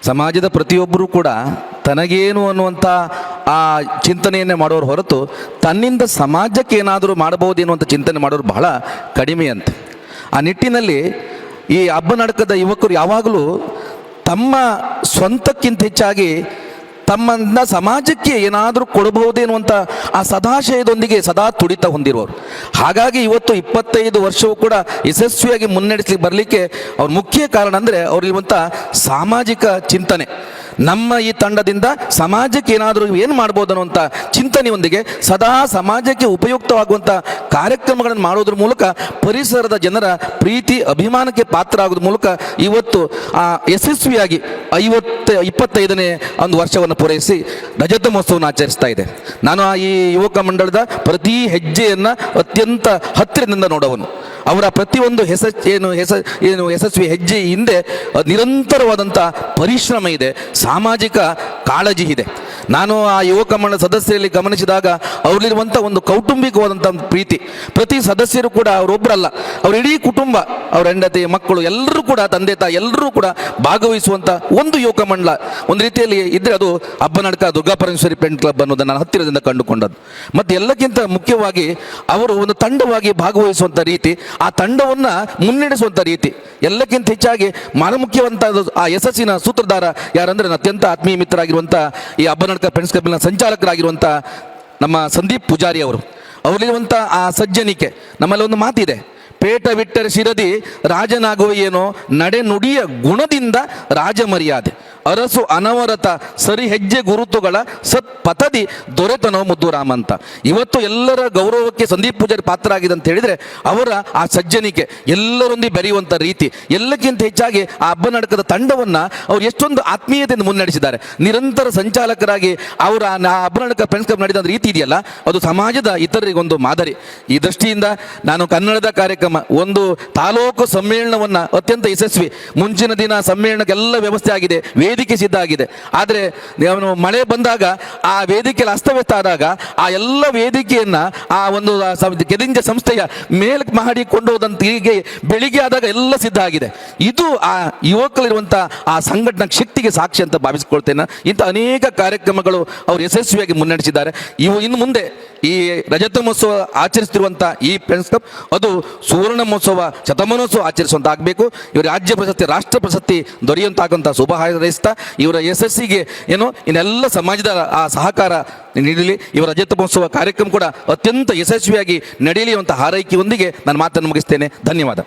ಸಮಾಜದ ಪ್ರತಿಯೊಬ್ಬರೂ ಕೂಡ ತನಗೇನು ಅನ್ನುವಂಥ ಆ ಚಿಂತನೆಯನ್ನೇ ಮಾಡೋರು ಹೊರತು ತನ್ನಿಂದ ಸಮಾಜಕ್ಕೆ ಏನಾದರೂ ಮಾಡಬಹುದು ಎನ್ನುವಂಥ ಚಿಂತನೆ ಮಾಡೋರು ಬಹಳ ಕಡಿಮೆ ಅಂತ. ಆ ನಿಟ್ಟಿನಲ್ಲಿ ಈ ಹಬ್ಬನಡಕದ ಯುವಕರು ಯಾವಾಗಲೂ ತಮ್ಮ ಸ್ವಂತಕ್ಕಿಂತ ಹೆಚ್ಚಾಗಿ ತಮ್ಮನ್ನ ಸಮಾಜಕ್ಕೆ ಏನಾದರೂ ಕೊಡಬಹುದೇನುವಂಥ ಆ ಸದಾಶಯದೊಂದಿಗೆ ಸದಾ ತುಡಿತ ಹೊಂದಿರುವವರು. ಹಾಗಾಗಿ ಇವತ್ತು 25 ವರ್ಷವೂ ಕೂಡ ಯಶಸ್ವಿಯಾಗಿ ಮುನ್ನಡೆಸಲಿಕ್ಕೆ ಬರಲಿಕ್ಕೆ ಅವ್ರ ಮುಖ್ಯ ಕಾರಣ ಅಂದರೆ ಅವರಿರುವಂಥ ಸಾಮಾಜಿಕ ಚಿಂತನೆ. ನಮ್ಮ ಈ ತಂಡದಿಂದ ಸಮಾಜಕ್ಕೆ ಏನಾದರೂ ಏನು ಮಾಡ್ಬೋದು ಅನ್ನುವಂಥ ಚಿಂತನೆಯೊಂದಿಗೆ ಸದಾ ಸಮಾಜಕ್ಕೆ ಉಪಯುಕ್ತವಾಗುವಂಥ ಕಾರ್ಯಕ್ರಮಗಳನ್ನು ಮಾಡೋದ್ರ ಮೂಲಕ ಪರಿಸರದ ಜನರ ಪ್ರೀತಿ ಅಭಿಮಾನಕ್ಕೆ ಪಾತ್ರ ಆಗೋದ್ರ ಮೂಲಕ ಇವತ್ತು ಯಶಸ್ವಿಯಾಗಿ 25ನೇ ಒಂದು ವರ್ಷವನ್ನು ಪೂರೈಸಿ ರಜತ ಮಹೋತ್ಸವವನ್ನು ಆಚರಿಸ್ತಾ ಇದೆ. ನಾನು ಈ ಯುವಕ ಮಂಡಳದ ಪ್ರತಿ ಹೆಜ್ಜೆಯನ್ನು ಅತ್ಯಂತ ಹತ್ತಿರದಿಂದ ನೋಡೋವನು. ಅವರ ಪ್ರತಿಯೊಂದು ಯಶಸ್ವಿ ಹೆಜ್ಜೆ ಹಿಂದೆ ನಿರಂತರವಾದಂಥ ಪರಿಶ್ರಮ ಇದೆ, ಸಾಮಾಜಿಕ ಕಾಳಜಿ ಇದೆ. ನಾನು ಆ ಯುವಕ ಮಂಡಳ ಸದಸ್ಯರಲ್ಲಿ ಗಮನಿಸಿದಾಗ ಅವರಲ್ಲಿರುವಂಥ ಒಂದು ಕೌಟುಂಬಿಕವಾದಂಥ ಪ್ರೀತಿ, ಪ್ರತಿ ಸದಸ್ಯರು ಕೂಡ ಅವರೊಬ್ಬರಲ್ಲ, ಅವ್ರ ಇಡೀ ಕುಟುಂಬ, ಅವರ ಹೆಂಡತಿ ಮಕ್ಕಳು ಎಲ್ಲರೂ ಕೂಡ, ತಂದೆ ತಾಯಿ ಎಲ್ಲರೂ ಕೂಡ ಭಾಗವಹಿಸುವಂಥ ಒಂದು ಯುವಕ ಮಂಡಳ ಒಂದು ರೀತಿಯಲ್ಲಿ ಇದ್ದರೆ ಅದು ಹಬ್ಬನಡಕ ದುರ್ಗಾಪರಮೇಶ್ವರಿ ಪೆನ್ ಕ್ಲಬ್ ಅನ್ನೋದನ್ನು ನಾನು ಹತ್ತಿರದಿಂದ ಕಂಡುಕೊಂಡದ್ದು. ಮತ್ತು ಎಲ್ಲಕ್ಕಿಂತ ಮುಖ್ಯವಾಗಿ ಅವರು ಒಂದು ತಂಡವಾಗಿ ಭಾಗವಹಿಸುವಂಥ ರೀತಿ, ಆ ತಂಡವನ್ನು ಮುನ್ನಡೆಸುವಂಥ ರೀತಿ, ಎಲ್ಲಕ್ಕಿಂತ ಹೆಚ್ಚಾಗಿ ಮುಖ್ಯವಂತ ಆ ಯಶಸ್ಸಿನ ಸೂತ್ರಧಾರ ಯಾರಂದರೆ ನನ್ನ ಅತ್ಯಂತ ಆತ್ಮೀಯ ಮಿತ್ರರಾಗಿರುವಂಥ ಈ ಹಬ್ಬನಡಕ ಫ್ರೆಂಡ್ಸ್ ಕ್ಲಬ್ನ ಸಂಚಾಲಕರಾಗಿರುವಂಥ ನಮ್ಮ ಸಂದೀಪ್ ಪೂಜಾರಿ ಅವರು. ಅವರಲ್ಲಿರುವಂಥ ಆ ಸಜ್ಜನಿಕೆ, ನಮ್ಮಲ್ಲಿ ಒಂದು ಮಾತಿದೆ, ಪೇಟ ಬಿಟ್ಟರೆ ಶಿರದಿ ರಾಜನಾಗುವೆಯೇನೋ, ನಡೆ ನುಡಿಯ ಗುಣದಿಂದ ರಾಜ ಮರ್ಯಾದೆ, ಅರಸು ಅನವರತ ಸರಿ ಹೆಜ್ಜೆ ಗುರುತುಗಳ ಸತ್ಪಥದಿ ದೊರೆತನೋ ಮುದ್ದುರಾಮ ಅಂತ. ಇವತ್ತು ಎಲ್ಲರ ಗೌರವಕ್ಕೆ ಸಂದೀಪ್ ಪೂಜಾರಿ ಪಾತ್ರ ಆಗಿದೆ ಅಂತ ಹೇಳಿದರೆ ಅವರ ಆ ಸಜ್ಜನಿಕೆ, ಎಲ್ಲರೊಂದಿಗೆ ಬೆರೆಯುವಂಥ ರೀತಿ, ಎಲ್ಲಕ್ಕಿಂತ ಹೆಚ್ಚಾಗಿ ಆ ಹಬ್ಬನಡಕದ ತಂಡವನ್ನು ಅವರು ಎಷ್ಟೊಂದು ಆತ್ಮೀಯತೆಯಿಂದ ಮುನ್ನಡೆಸಿದ್ದಾರೆ. ನಿರಂತರ ಸಂಚಾಲಕರಾಗಿ ಅವರ ಆ ಹಬ್ಬನಡಕ ಫ್ರೆಂಡ್ಸ್ ಕ್ಲಬ್ ನಡೆದ ರೀತಿ ಇದೆಯಲ್ಲ, ಅದು ಸಮಾಜದ ಇತರರಿಗೊಂದು ಮಾದರಿ. ಈ ದೃಷ್ಟಿಯಿಂದ ನಾನು ಕನ್ನಡದ ಕಾರ್ಯಕ್ರಮ ಒಂದು ತಾಲೂಕು ಸಮ್ಮೇಳನವನ್ನು ಅತ್ಯಂತ ಯಶಸ್ವಿ, ಮುಂಚಿನ ದಿನ ಸಮ್ಮೇಳನಕ್ಕೆಲ್ಲ ವ್ಯವಸ್ಥೆ ಆಗಿದೆ, ವೇದಿಕೆ ಸಿದ್ಧ ಆಗಿದೆ. ಆದರೆ ಮಳೆ ಬಂದಾಗ ಆ ವೇದಿಕೆಯಲ್ಲಿ ಅಸ್ತವ್ಯಸ್ತ ಆದಾಗ ಆ ಎಲ್ಲ ವೇದಿಕೆಯನ್ನು ಆ ಒಂದು ಕೆದಿಂಜ ಸಂಸ್ಥೆಯ ಮೇಲ್ ಮಾಡಿಕೊಂಡು ಹೋದಂತ ಹೀಗೆ ಬೆಳಿಗ್ಗೆ ಆದಾಗ ಎಲ್ಲ ಸಿದ್ಧ ಆಗಿದೆ. ಇದು ಆ ಯುವಕರಿರುವಂಥ ಆ ಸಂಘಟನಾ ಶಕ್ತಿಗೆ ಸಾಕ್ಷಿ ಅಂತ ಭಾವಿಸಿಕೊಳ್ತೇನೆ. ಇಂಥ ಅನೇಕ ಕಾರ್ಯಕ್ರಮಗಳು ಅವರು ಯಶಸ್ವಿಯಾಗಿ ಮುನ್ನಡೆಸಿದ್ದಾರೆ. ಇನ್ನು ಮುಂದೆ ಈ ರಜತ ಮಹೋತ್ಸವ ಆಚರಿಸುತ್ತಿರುವಂಥ ಈ ಫ್ರೆಂಡ್ಸ್ ಕ್ಲಬ್ ಅದು ಸುವರ್ಣ ಮಹೋತ್ಸವ, ಶತಮಾನೋತ್ಸವ ಆಚರಿಸುವಂತ ಆಗಬೇಕು. ಇವರು ರಾಜ್ಯ ಪ್ರಶಸ್ತಿ, ರಾಷ್ಟ್ರ ಪ್ರಶಸ್ತಿ ದೊರೆಯುವಂತಾಗುವಂಥ ಶುಭ ಹಾರೈಸ್ತಾ ಇವರ ಯಶಸ್ಸಿಗೆ ಇನ್ನೆಲ್ಲ ಸಮಾಜದ ಆ ಸಹಕಾರ ನೀಡಲಿ. ಇವರ ರಜತ ಮಹೋತ್ಸವ ಕಾರ್ಯಕ್ರಮ ಕೂಡ ಅತ್ಯಂತ ಯಶಸ್ವಿಯಾಗಿ ನಡೆಯಲಿ ಅಂತ ಹಾರೈಕೆಯೊಂದಿಗೆ ನಾನು ಮಾತನ್ನು ಮುಗಿಸ್ತೇನೆ. ಧನ್ಯವಾದ.